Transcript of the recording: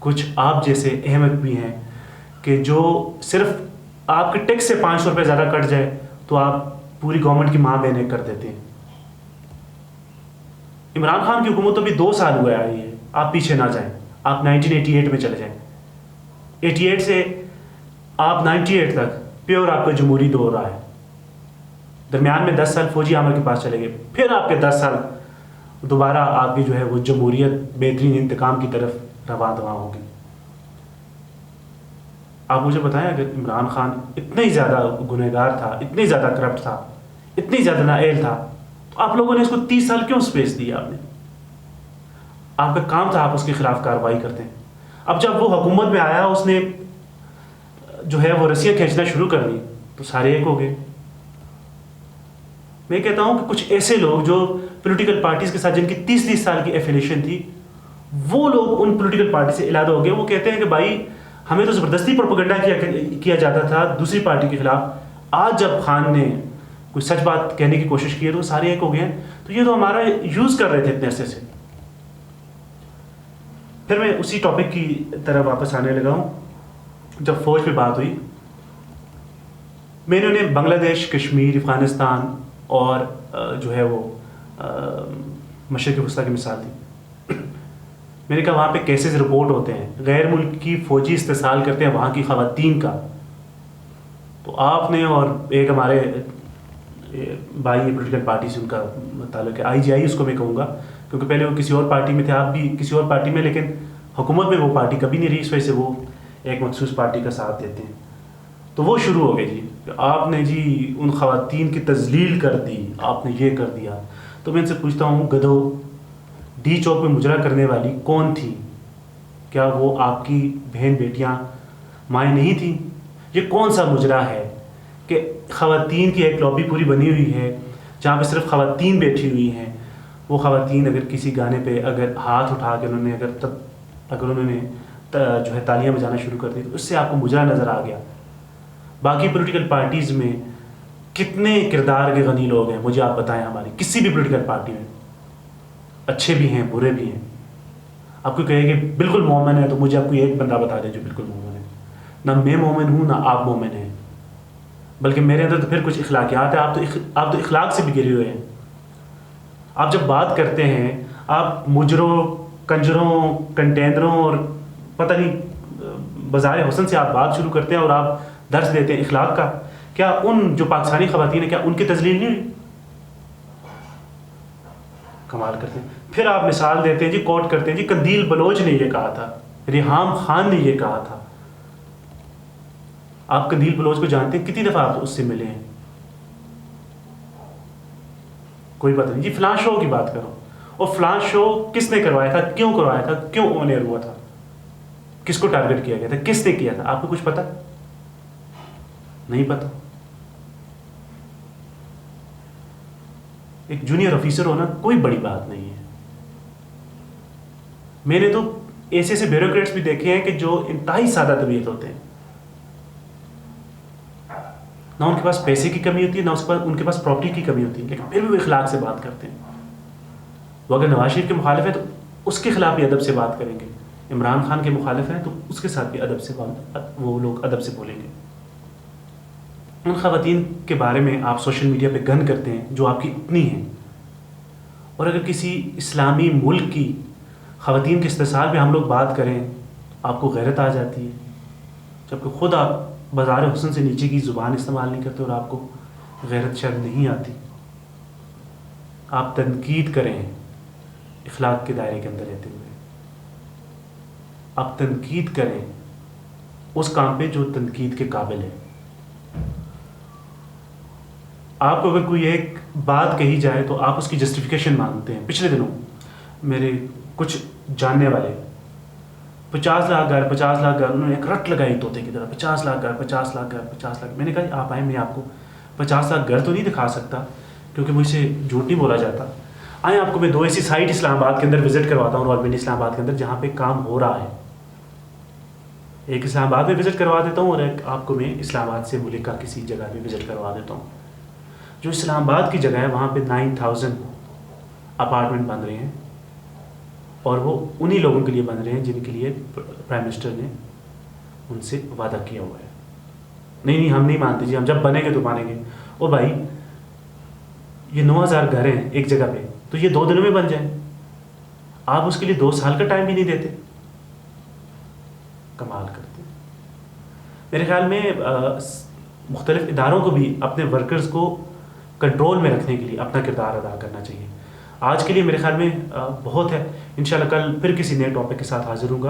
کچھ آپ جیسے احمق بھی ہیں کہ جو صرف آپ کے ٹیکس سے 500 روپے زیادہ کٹ جائے تو آپ پوری گورنمنٹ کی ماں بہنیں کر دیتے ہیں. عمران خان کی حکومت تو بھی 2 سال ہوئے آئی ہے. آپ پیچھے نہ جائیں, آپ 1988 میں چلے جائیں. 88 سے آپ 98 تک پیور آپ کا جمہوری دور رہا ہے. درمیان میں 10 سال فوجی عمل کے پاس چلے گئے, پھر آپ کے 10 سال دوبارہ آپ کی جو ہے وہ جمہوریت بہترین انتقام کی طرف رواں دواں ہوگی. آپ مجھے بتائیں, اگر عمران خان اتنا ہی زیادہ گنہگار تھا, اتنی زیادہ کرپٹ تھا, اتنی زیادہ نااہل تھا, تو آپ لوگوں نے اس کو 30 سال کیوں اسپیس دی؟ آپ نے, آپ کا کام تھا آپ اس کے خلاف کارروائی کرتے ہیں. اب جب وہ حکومت میں آیا, اس نے جو ہے وہ رسیاں کھینچنا شروع کر دی تو سارے ایک ہو گئے. میں کہتا ہوں کہ کچھ ایسے لوگ جو پولیٹیکل پارٹیز کے ساتھ جن کی 30 سال کی ایفیلیشن تھی, وہ لوگ ان پولیٹیکل پارٹی سے علیحدہ ہو گئے. وہ کہتے ہیں کہ بھائی ہمیں تو زبردستی پروپیگنڈا کیا جاتا تھا دوسری پارٹی کے خلاف, آج جب خان نے کوئی سچ بات کہنے کی کوشش کی ہے تو سارے ایک ہو گئے ہیں. تو یہ تو ہمارا یوز کر رہے تھے اتنے عرصے سے. پھر میں اسی ٹاپک کی طرف واپس آنے لگا ہوں. جب فوج پہ بات ہوئی, میں نے انہیں بنگلہ دیش, کشمیر, افغانستان اور جو ہے وہ مشرق وسطیٰ کی مثال دی. میں نے کہا وہاں پہ کیسز رپورٹ ہوتے ہیں, غیر ملکی فوجی استحصال کرتے ہیں وہاں کی خواتین کا. تو آپ نے اور ایک ہمارے بھائی پولیٹیکل پارٹی سے ان کا تعلق ہے, IGI اس کو میں کہوں گا, کیونکہ پہلے وہ کسی اور پارٹی میں تھے, آپ بھی کسی اور پارٹی میں, لیکن حکومت میں وہ پارٹی کبھی نہیں رہی, اس وجہ سے وہ ایک مخصوص پارٹی کا ساتھ دیتے ہیں. تو وہ شروع ہو گئے جی کہ آپ نے جی ان خواتین کی تذلیل کر دی, آپ نے یہ کر دیا. تو میں ان سے پوچھتا ہوں, گدھو, ڈی چوک میں مجرا کرنے والی کون تھی؟ کیا وہ آپ کی بہن بیٹیاں مائیں نہیں تھیں؟ یہ کون سا مجرا ہے کہ خواتین کی ایک لابی پوری بنی ہوئی ہے جہاں پہ صرف خواتین بیٹھی ہوئی ہیں. وہ خواتین اگر کسی گانے پہ اگر ہاتھ اٹھا کے انہوں نے جو ہے تالیاں بجانا شروع کر دی تو اس سے آپ کو مجرا نظر آ گیا. باقی پولیٹیکل پارٹیز میں کتنے کردار کے غنی لوگ ہیں, مجھے آپ بتائیں. ہماری کسی بھی پولیٹیکل پارٹی میں اچھے بھی ہیں, برے بھی ہیں. آپ کو کہے کہ بالکل مومن ہے, تو مجھے آپ کو ایک بندہ بتا دیں جو بالکل مومن ہے. نہ میں مومن ہوں, نہ آپ مومن ہیں, بلکہ میرے اندر تو پھر کچھ اخلاقیات ہیں. آپ تو اخلاق سے بھی گرے ہوئے ہیں. آپ جب بات کرتے ہیں, آپ مجروں, کنجروں, کنٹینروں اور پتہ نہیں بازار حسن سے آپ بات شروع کرتے ہیں اور آپ درس دیتے ہیں اخلاق کا. کیا ان جو پاکستانی خواتین ہیں کیا ان کی تذلیل نہیں ہوئی؟ کمال کرتے ہیں. پھر آپ مثال دیتے ہیں جی, کوٹ کرتے ہیں جی, قندیل بلوچ نے یہ کہا تھا, ریحام خان نے یہ کہا تھا. آپ قندیل بلوچ کو جانتے ہیں؟ کتنی دفعہ آپ اس سے ملے ہیں؟ کوئی پتہ نہیں جی. فلاں شو کی بات کرو, اور فلاں شو کس نے کروایا تھا, کیوں کروایا تھا, کیوں آن ایئر ہوا تھا, کس کو ٹارگٹ کیا گیا تھا, کس نے کیا تھا, آپ کو کچھ پتہ نہیں؟ پتہ. ایک جونیئر آفیسر ہونا کوئی بڑی بات نہیں ہے. میں نے تو ایسے ایسے بیوروکریٹس بھی دیکھے ہیں کہ جو انتہائی سادہ طبیعت ہوتے ہیں, نہ ان کے پاس پیسے کی کمی ہوتی ہے, نہ ان کے پاس پراپرٹی کی کمی ہوتی ہے, لیکن پھر بھی وہ اخلاق سے بات کرتے ہیں. وہ اگر نواز شریف کے مخالف ہیں تو اس کے خلاف بھی ادب سے بات کریں گے, عمران خان کے مخالف ہیں تو اس کے ساتھ بھی ادب سے وہ لوگ ادب سے بولیں گے. ان خواتین کے بارے میں آپ سوشل میڈیا پہ گن کرتے ہیں جو آپ کی اپنی ہیں, اور اگر کسی اسلامی ملک کی خواتین کے استحصال پہ ہم لوگ بات کریں آپ کو غیرت آ جاتی ہے, جبکہ خود آپ بازار حسن سے نیچے کی زبان استعمال نہیں کرتے اور آپ کو غیرت شرم نہیں آتی. آپ تنقید کریں اخلاق کے دائرے کے اندر رہتے ہوئے, آپ تنقید کریں اس کام پہ جو تنقید کے قابل ہے. آپ کو اگر کوئی ایک بات کہی جائے تو آپ اس کی جسٹیفیکیشن مانگتے ہیں. پچھلے دنوں میرے کچھ جاننے والے 50 لاکھ گھر 50 لاکھ گھر, انہوں نے ایک رٹ لگائی طوطے کی طرح, 50 لاکھ گھر 50 لاکھ گھر 50 لاکھ. میں نے کہا آپ آئیں, میں آپ کو 50 لاکھ گھر تو نہیں دکھا سکتا کیونکہ مجھ سے جھوٹ نہیں بولا جاتا. آئیں آپ کو میں 2 ایسی سائٹ اسلام آباد کے اندر وزٹ کرواتا ہوں, راولپنڈی اسلام آباد کے اندر, جہاں پہ کام ہو رہا ہے. ایک اسلام آباد میں وزٹ کروا دیتا ہوں اور ایک آپ کو میں اسلام آباد سے ملک کا کسی جگہ پہ وزٹ کروا دیتا ہوں. جو اسلام آباد کی جگہ ہے وہاں پہ 9000 اپارٹمنٹ بن رہے ہیں, اور وہ انہی لوگوں کے لیے بن رہے ہیں جن کے لیے پرائم منسٹر نے ان سے وعدہ کیا ہوا ہے. نہیں ہم نہیں مانتے جی, ہم جب بنیں گے تو مانیں گے. او بھائی یہ 9,000 گھر ہیں ایک جگہ پہ, تو یہ 2 دنوں میں بن جائیں. آپ اس کے لیے 2 سال کا ٹائم بھی نہیں دیتے. کمال کرتے. میرے خیال میں مختلف اداروں کو بھی اپنے ورکرز کو کنٹرول میں رکھنے کے لیے اپنا کردار ادا کرنا چاہیے. آج کے لیے میرے خیال میں بہت ہے. انشاءاللہ کل پھر کسی نئے ٹاپک کے ساتھ حاضر ہوں گا.